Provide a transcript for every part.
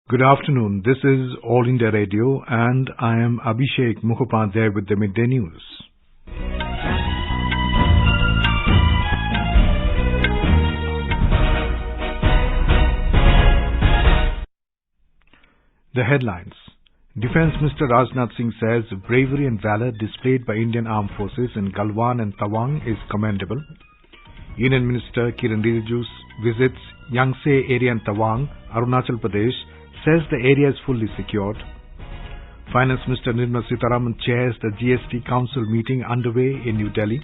Good afternoon. This is All India Radio and I am Abhishek Mukhopadhyay with the Midday News. The headlines. Defence Minister Rajnath Singh says bravery and valour displayed by Indian Armed Forces in Galwan and Tawang is commendable. Union Minister Kiren Rijiju visits Yangtse area in Tawang, Arunachal Pradesh, says the area is fully secured. Finance Minister Nirmala Sitharaman chairs the GST Council meeting underway in New Delhi.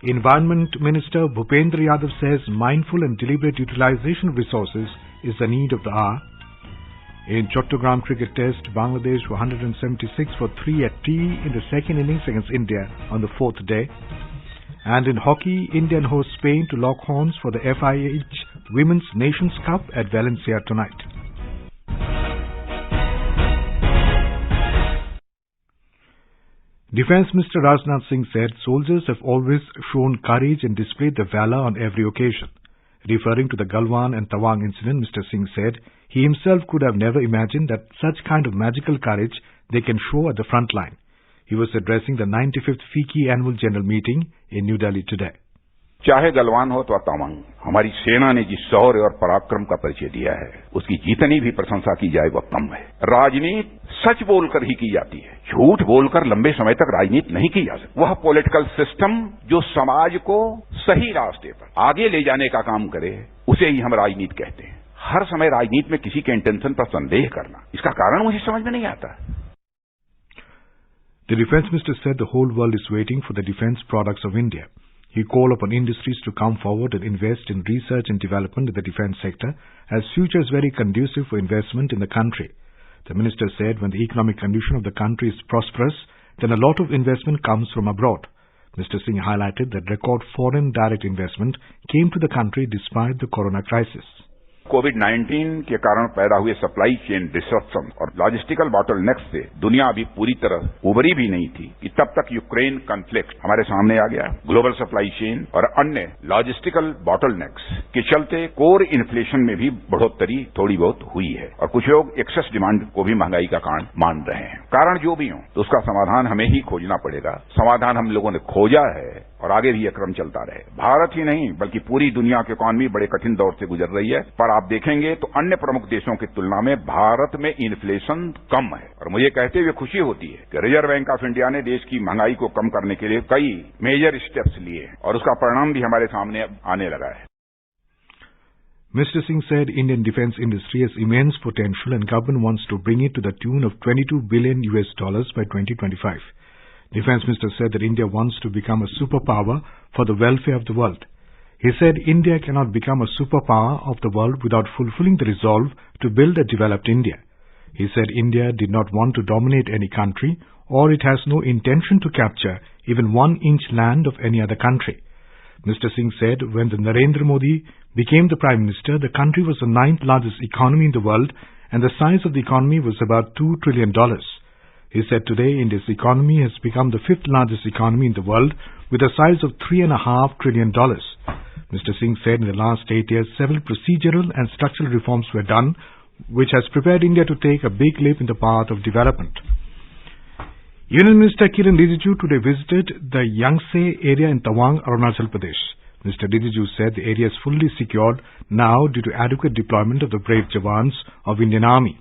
Environment Minister Bhupender Yadav says mindful and deliberate utilization of resources is the need of the hour. In Chattogram Cricket Test, Bangladesh were 176 for 3 at tea in the second innings against India on the fourth day. And in hockey, India hosts Spain to lock horns for the FIH Women's Nations Cup at Valencia tonight. Defence Minister Rajnath Singh said soldiers have always shown courage and displayed their valour on every occasion. Referring to the Galwan and Tawang incident, Mr. Singh said he himself could have never imagined that such kind of magical courage they can show at the front line. He was addressing the 95th FICCI Annual General Meeting in New Delhi today. चाहे गलवान हो तो तवांग, हमारी सेना ने जिस शौर्य और पराक्रम का परिचय दिया है, उसकी जितनी भी प्रशंसा की जाए वह कम है। राजनीति सच बोलकर ही की जाती है, झूठ बोलकर लंबे समय तक राजनीति नहीं की जा सकती। वह पॉलिटिकल सिस्टम जो समाज को सही रास्ते पर आगे ले जाने का काम करे, उसे ही हम राजनीति कहते हैं। हर समय राजनीति में किसी के इंटेंशन पर संदेह करना, इसका कारण मुझे समझ में नहीं आता। The Defence Minister said the whole world is waiting for the defence products of India. He called upon industries to come forward and invest in research and development in the defence sector, as future is very conducive for investment in the country. The minister said when the economic condition of the country is prosperous, then a lot of investment comes from abroad. Mr. Singh highlighted that record foreign direct investment came to the country despite the corona crisis. कोविड-19 के कारण पैदा हुए supply chain disruption और logistical bottlenecks से दुनिया अभी पूरी तरह उभरी भी नहीं थी कि तब तक यूक्रेन कॉन्फ्लिक्ट हमारे सामने आ गया। ग्लोबल सप्लाई चेन और अन्य लॉजिस्टिकल बॉटलनेक्स के चलते कोर इन्फ्लेशन में भी बढ़ोतरी थोड़ी बहुत हुई है और कुछ लोग एक्सेस डिमांड को भी महंगाई का कारण मान रहे हैं। कारण जो भी हो तो उसका समाधान हमें ही खोजना पड़ेगा। समाधान हम लोगों ने खोजा है और आगे भी यह क्रम चलता रहे। भारत ही नहीं बल्कि पूरी दुनिया की इकॉनमी बड़े कठिन दौर से गुजर रही है, पर आप देखेंगे तो अन्य प्रमुख देशों की तुलना में भारत में इन्फ्लेशन कम है और मुझे कहते हुए खुशी होती है कि रिजर्व बैंक ऑफ इंडिया ने देश की महंगाई को कम करने के लिए कई मेजर स्टेप्स लिए और उसका परिणाम भी हमारे सामने आने लगा है। Mr. Singh said Indian defence industry has immense potential and government wants to bring it to the tune of $22 billion by 2025. Defence Minister said that India wants to become a superpower for the welfare of the world. He said India cannot become a superpower of the world without fulfilling the resolve to build a developed India. He said India did not want to dominate any country or it has no intention to capture even 1 inch land of any other country. Mr. Singh said when the Narendra Modi became the Prime Minister, the country was the 9th largest economy in the world and the size of the economy was about $2 trillion. He said today India's economy has become the 5th largest economy in the world with a size of $3.5 trillion. Mr. Singh said in the last 8 years several procedural and structural reforms were done which has prepared India to take a big leap in the path of development. Union Minister Kiren Rijiju today visited the Yangtse area in Tawang, Arunachal Pradesh. Mr. Rijiju said the area is fully secured now due to adequate deployment of the brave jawans of Indian Army.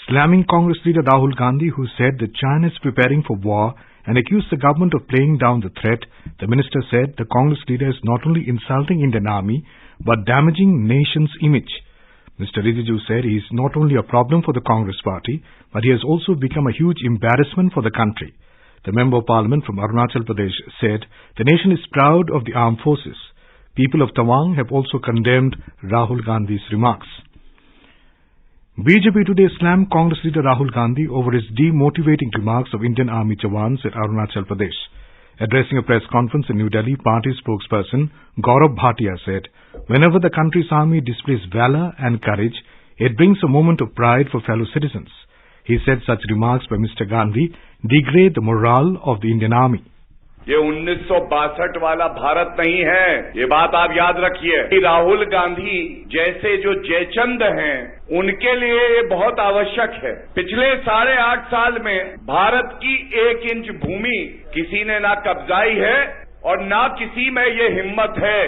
Slamming Congress leader Rahul Gandhi, who said that China is preparing for war and accused the government of playing down the threat, the minister said the Congress leader is not only insulting Indian Army but damaging nation's image. Mr. Rijiju said he is not only a problem for the Congress party, but he has also become a huge embarrassment for the country. The Member of Parliament from Arunachal Pradesh said the nation is proud of the armed forces. People of Tawang have also condemned Rahul Gandhi's remarks. BJP today slammed Congress leader Rahul Gandhi over his demotivating remarks of Indian Army jawans at Arunachal Pradesh. Addressing a press conference in New Delhi, party spokesperson Gaurav Bhatia said, whenever the country's army displays valour and courage, it brings a moment of pride for fellow citizens. He said such remarks by Mr. Gandhi degrade the morale of the Indian Army. ये 1962 वाला भारत नहीं है, ये बात आप याद रखिए। राहुल गांधी जैसे जो जयचंद हैं, उनके लिए ये बहुत आवश्यक है। पिछले 8.5 साल में भारत की 1 इंच भूमि किसी ने ना कब्जाई है और ना किसी में ये हिम्मत है।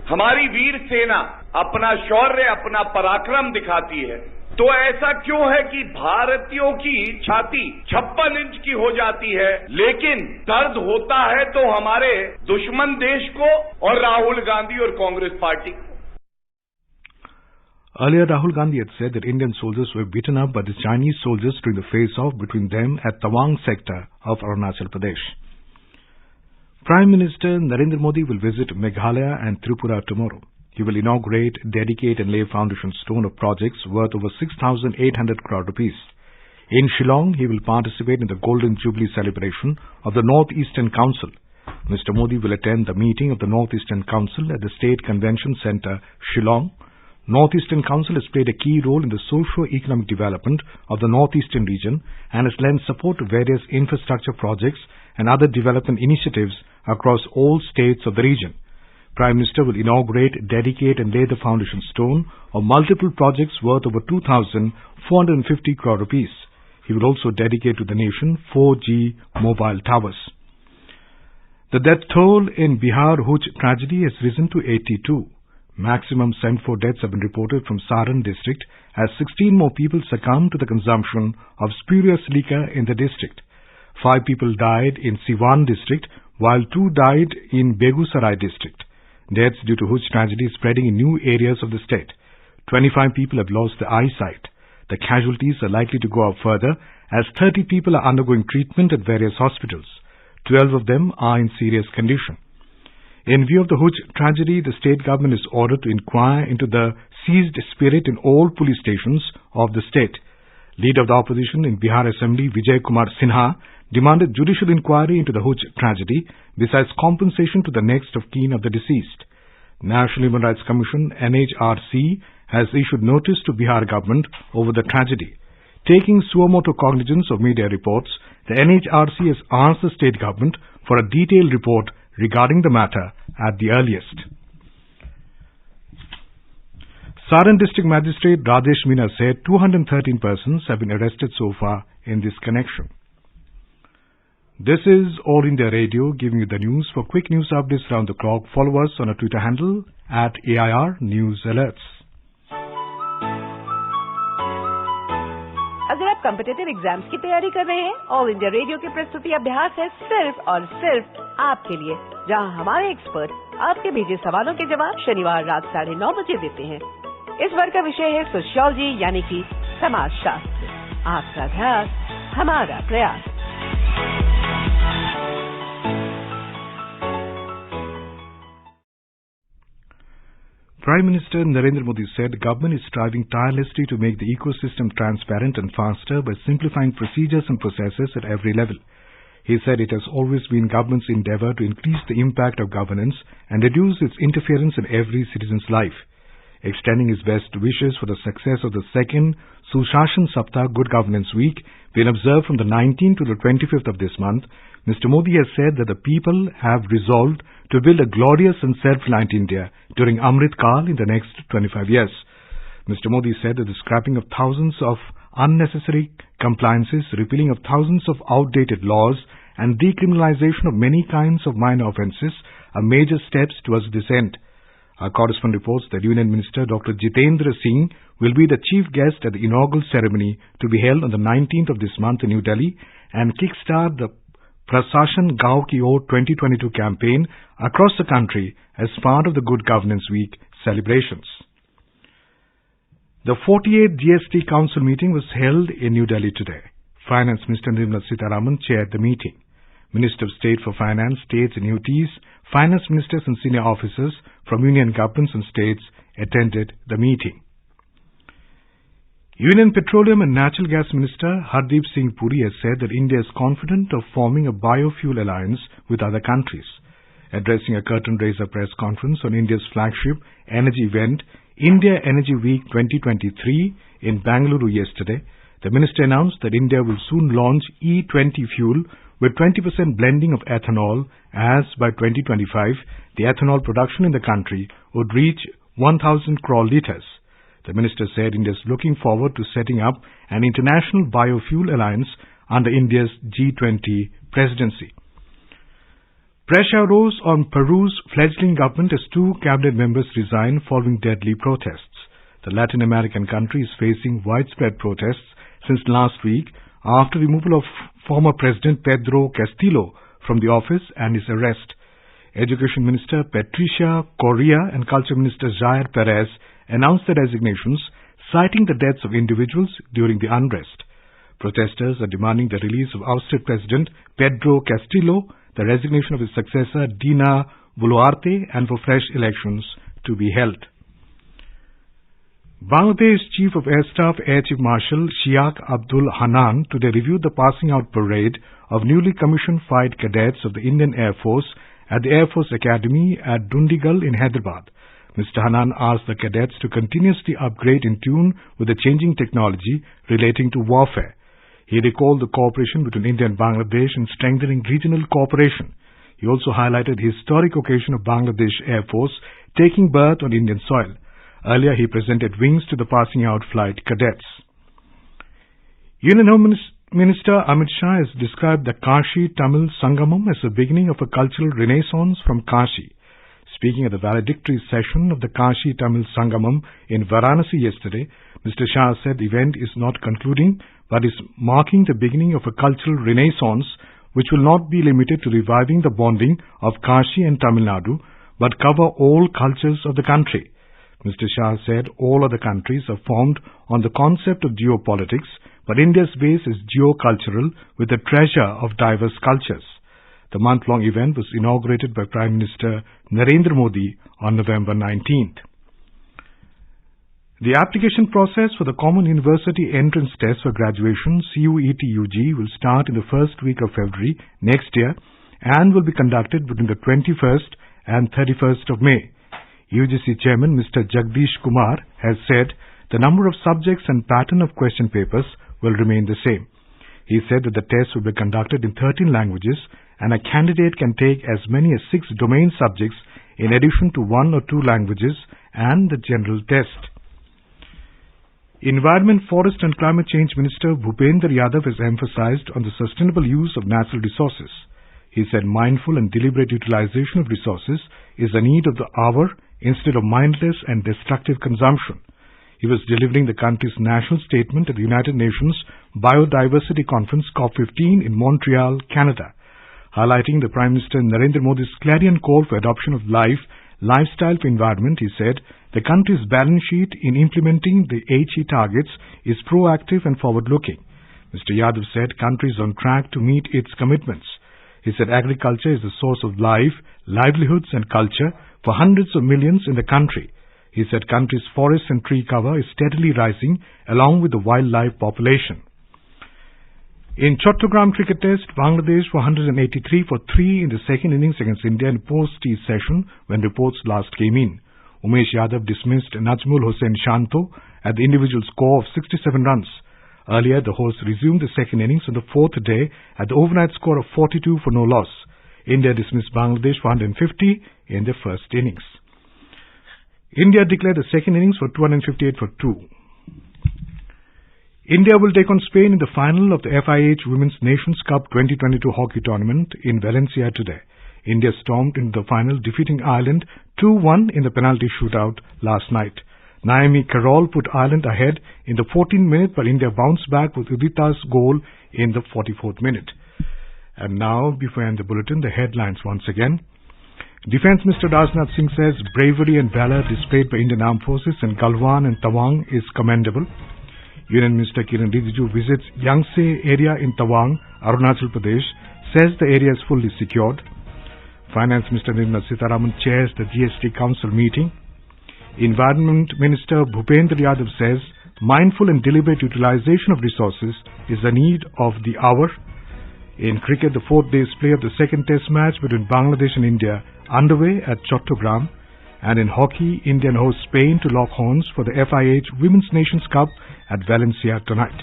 हमारी वीर सेना अपना शौर्य, अपना पराक्रम दिखाती है। तो ऐसा क्यों है कि भारतीयों की छाती 56 इंच की हो जाती है, लेकिन दर्द होता है तो हमारे दुश्मन देश को और राहुल गांधी और कांग्रेस पार्टी को। Earlier, Rahul Gandhi had said that Indian soldiers were beaten up by the Chinese soldiers during the face-off between them at Tawang sector of Arunachal Pradesh. Prime Minister Narendra Modi will visit Meghalaya and Tripura tomorrow. He will inaugurate, dedicate and lay foundation stone of projects worth over 6,800 crore rupees. In Shillong, he will participate in the Golden Jubilee celebration of the North-Eastern Council. Mr. Modi will attend the meeting of the North-Eastern Council at the State Convention Centre, Shillong. North-Eastern Council has played a key role in the socio-economic development of the North-Eastern region and has lent support to various infrastructure projects and other development initiatives across all states of the region. Prime Minister will inaugurate, dedicate and lay the foundation stone of multiple projects worth over 2,450 crore rupees. He will also dedicate to the nation 4G mobile towers. The death toll in Bihar Huj tragedy has risen to 82. Maximum 74 deaths have been reported from Saran district as 16 more people succumbed to the consumption of spurious liquor in the district. 5 people died in Siwan district while 2 died in Begusarai district. Deaths due to Huj tragedy spreading in new areas of the state. 25 people have lost their eyesight. The casualties are likely to go up further as 30 people are undergoing treatment at various hospitals. 12 of them are in serious condition. In view of the Huj tragedy, the state government is ordered to inquire into the seized spirit in all police stations of the state. Leader of the opposition in Bihar Assembly, Vijay Kumar Sinha, demanded judicial inquiry into the Huj tragedy, besides compensation to the next of kin of the deceased. National Human Rights Commission, NHRC, has issued notice to Bihar government over the tragedy. Taking suo motu cognizance of media reports, the NHRC has asked the state government for a detailed report regarding the matter at the earliest. Saran District Magistrate Rajesh Meena said 213 persons have been arrested so far in this connection. This is All India Radio giving you the news. For quick news updates around the clock, follow us on our Twitter handle at AIR News Alerts. अगर आप competitive exams की तैयारी कर रहे हैं, all India radio की प्रस्तुति अभ्यास है सिर्फ और सिर्फ आपके लिए, जहां हमारे एक्सपर्ट आपके भेजे सवालों के जवाब शनिवार रात 9:30 बजे देते हैं। इस बार का विषय है सोशियोलॉजी यानी कि समाजशास्त्र। आपका अभ्यास हमारा प्रयास। Prime Minister Narendra Modi said government is striving tirelessly to make the ecosystem transparent and faster by simplifying procedures and processes at every level. He said it has always been government's endeavour to increase the impact of governance and reduce its interference in every citizen's life. Extending his best wishes for the success of the second Sushashan Saptah Good Governance Week, being observed from the 19th to the 25th of this month, Mr. Modi has said that the people have resolved to build a glorious and self-reliant India during Amrit Kal in the next 25 years. Mr. Modi said that the scrapping of thousands of unnecessary compliances, repealing of thousands of outdated laws, and decriminalization of many kinds of minor offences are major steps towards this end. Our correspondent reports that Union Minister Dr. Jitendra Singh will be the chief guest at the inaugural ceremony to be held on the 19th of this month in New Delhi and kickstart the Prasashan Gaon Ki Or 2022 campaign across the country as part of the Good Governance Week celebrations. The 48th GST Council meeting was held in New Delhi today. Finance Minister Nirmala Sitharaman chaired the meeting. Minister of State for Finance, States and UTs, Finance Ministers and senior officers from union governments and states attended the meeting. Union Petroleum and Natural Gas Minister Hardeep Singh Puri has said that India is confident of forming a biofuel alliance with other countries. Addressing a curtain raiser press conference on India's flagship energy event, India Energy Week 2023 in Bangalore yesterday, the minister announced that India will soon launch E20 fuel, with 20% blending of ethanol, as by 2025, the ethanol production in the country would reach 1,000 crore litres. The minister said India is looking forward to setting up an international biofuel alliance under India's G20 presidency. Pressure rose on Peru's fledgling government as 2 cabinet members resigned following deadly protests. The Latin American country is facing widespread protests since last week after removal of former President Pedro Castillo from the office and his arrest. Education Minister Patricia Correa and Culture Minister Jair Perez announced their resignations, citing the deaths of individuals during the unrest. Protesters are demanding the release of ousted President Pedro Castillo, the resignation of his successor Dina Boluarte, and for fresh elections to be held. Bangladesh Chief of Air Staff Air Chief Marshal Shiak Abdul Hanan today reviewed the passing out parade of newly commissioned fighter cadets of the Indian Air Force at the Air Force Academy at Dundigal in Hyderabad. Mr. Hanan asked the cadets to continuously upgrade in tune with the changing technology relating to warfare. He recalled the cooperation between India and Bangladesh in strengthening regional cooperation. He also highlighted the historic occasion of Bangladesh Air Force taking birth on Indian soil. Earlier, he presented wings to the passing out flight cadets. Union Home Minister Amit Shah has described the Kashi Tamil Sangamam as the beginning of a cultural renaissance from Kashi. Speaking at the valedictory session of the Kashi Tamil Sangamam in Varanasi yesterday, Mr. Shah said the event is not concluding but is marking the beginning of a cultural renaissance which will not be limited to reviving the bonding of Kashi and Tamil Nadu but cover all cultures of the country. Mr. Shah said all other countries are formed on the concept of geopolitics, but India's base is geocultural with a treasure of diverse cultures. The month-long event was inaugurated by Prime Minister Narendra Modi on November 19th. The application process for the Common University Entrance Test for Graduation CUET-UG will start in the first week of February next year and will be conducted between the 21st and 31st of May. UGC Chairman Mr. Jagdish Kumar has said the number of subjects and pattern of question papers will remain the same. He said that the test will be conducted in 13 languages and a candidate can take as many as 6 domain subjects in addition to 1 or 2 languages and the general test. Environment, Forest and Climate Change Minister Bhupender Yadav has emphasized on the sustainable use of natural resources. He said mindful and deliberate utilization of resources is the need of the hour instead of mindless and destructive consumption. He was delivering the country's national statement at the United Nations Biodiversity Conference COP15 in Montreal, Canada. Highlighting the Prime Minister Narendra Modi's clarion call for adoption of lifestyle for environment, he said the country's balance sheet in implementing the HE targets is proactive and forward-looking. Mr. Yadav said country is on track to meet its commitments. He said agriculture is the source of life, livelihoods and culture for hundreds of millions in the country. He said country's forest and tree cover is steadily rising along with the wildlife population. In Chattogram Cricket Test, Bangladesh were 183 for 3 in the second innings against India in post-tea session when reports last came in. Umesh Yadav dismissed Najmul Hossain Shanto at the individual score of 67 runs. Earlier, the hosts resumed the second innings on the 4th day at the overnight score of 42 for no loss. India dismissed Bangladesh for 150 in their first innings. India declared the second innings for 258 for 2. India will take on Spain in the final of the FIH Women's Nations Cup 2022 hockey tournament in Valencia today. India stormed into the final, defeating Ireland 2-1 in the penalty shootout last night. Naomi Carroll put Ireland ahead in the 14th minute, but India bounced back with Udita's goal in the 44th minute. And now, before I end the bulletin, the headlines once again. Defence Minister Rajnath Singh says bravery and valour displayed by Indian Armed Forces in Galwan and Tawang is commendable. Union Minister Kiren Rijiju visits Yangtse area in Tawang, Arunachal Pradesh, says the area is fully secured. Finance Minister Nirmala Sitharaman chairs the GST Council meeting. Environment Minister Bhupender Yadav says mindful and deliberate utilization of resources is the need of the hour. In cricket, the 4th day's play of the second test match between Bangladesh and India underway at Chattogram. And in hockey, India hosts Spain to lock horns for the FIH Women's Nations Cup at Valencia tonight.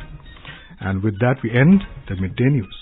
And with that, we end the Midday News.